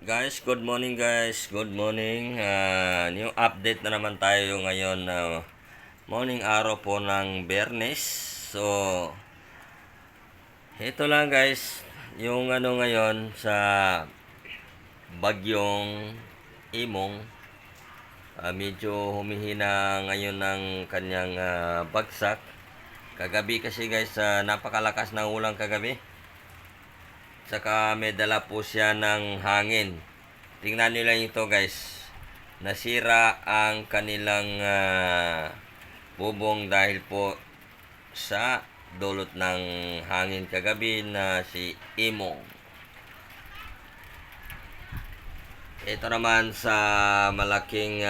Guys, good morning guys. Good morning. New update na naman tayo ngayon na morning araw po ng Biyernes. So, ito lang guys, yung ngayon sa bagyong Imong. Medyo humihina ngayon ng kanyang bagsak. Kagabi kasi guys, napakalakas ng ulang kagabi. Saka may dala po siya ng hangin. Tingnan nyo lang ito guys. Nasira ang kanilang bubong dahil po sa dulot ng hangin kagabi na si Imong. Ito naman sa malaking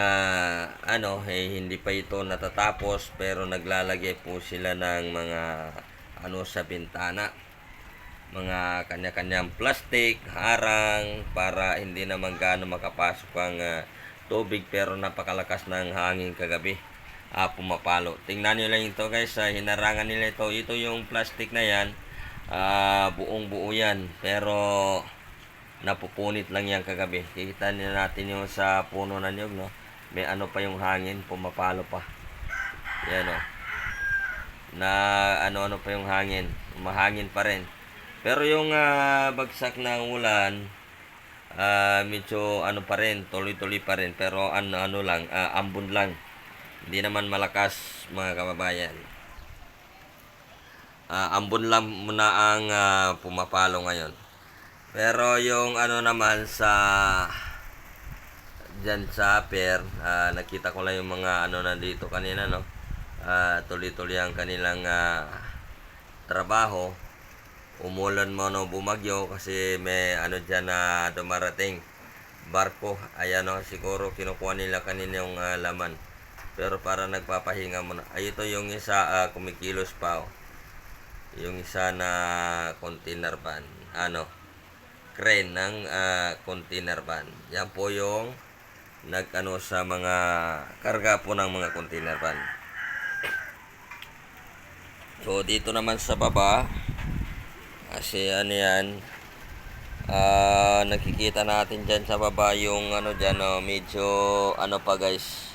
hindi pa ito natatapos pero naglalagay po sila ng mga sa bintana. Mga kanya-kanyang plastic, harang para hindi naman gaano makapasok ang tubig pero napakalakas ng hangin kagabi. Pumapalo. Tingnan nyo lang ito guys, hinarangan nila ito. Ito yung plastic na yan, buong buo yan pero napupunit lang yan kagabi. Kikita nyo natin yung sa puno na niyog, no? May pa yung hangin, pumapalo pa. Yan o. Na ano pa yung hangin, mahangin pa rin. Pero yung bagsak ng ulan, medyo pa rin, tuloy-tuloy pa rin. Pero lang, ambon lang. Hindi naman malakas mga kababayan. Ambon lang muna ang pumapalo ngayon. Pero yung naman sa dyan sa pier, nakita ko lang yung mga nandito kanina, no? Tuloy-tuloy ang kanilang trabaho. Umulan mo bumagyo kasi may dyan na dumarating barko. Ayan siguro kinukuha nila kanina yung laman. Pero para nagpapahinga muna. Ito yung isa kumikilos pa. Yung isa na container van. Crane ng container van. Yan po yung sa mga karga po ng mga container van. So dito naman sa baba, kasi yan, nakikita natin dyan sa baba yung dyan, medyo pa guys,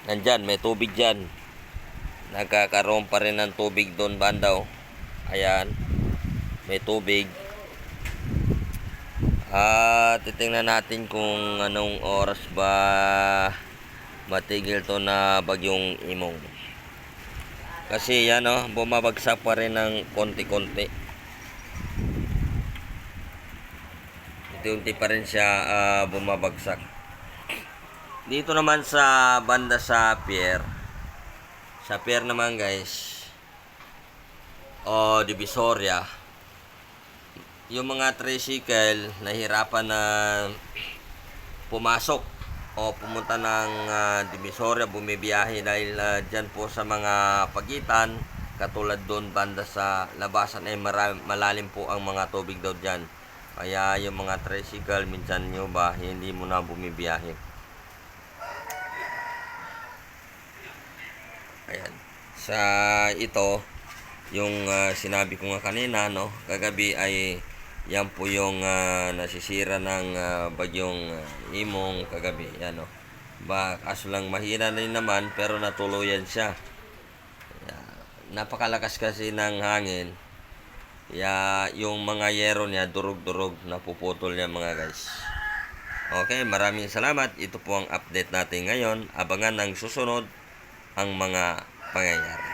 nandyan may tubig dyan, nagkakaroon pa rin ng tubig doon bandaw. Ayan, may tubig. Titingnan natin kung anong oras ba matigil to na bagyong Imong. Kasi yan bumabagsak pa rin ng konti-konti. Unti-unti pa rin siya bumabagsak. Dito naman sa banda sa pier. Sa pier naman guys, Divisoria, yung mga tricycle nahirapan na pumasok o pumunta ng Divisoria, bumibiyahe dahil dyan po sa mga pagitan, katulad doon banda sa labasan ay malalim po ang mga tubig daw dyan. Kaya yung mga tricycle minsan nyo ba hindi mo na bumibiyahe. Ayan, sa ito yung sinabi ko nga kanina, kagabi ay yan po yung nasisira ng bagyong Imong kagabi. Yan kaso lang mahina rin naman pero natuluyan siya. Napakalakas kasi ng hangin. Yung mga yero niya durog-durog, napuputol niya mga guys. Okay, maraming salamat. Ito po ang update natin ngayon. Abangan ng susunod ang mga pangyayari.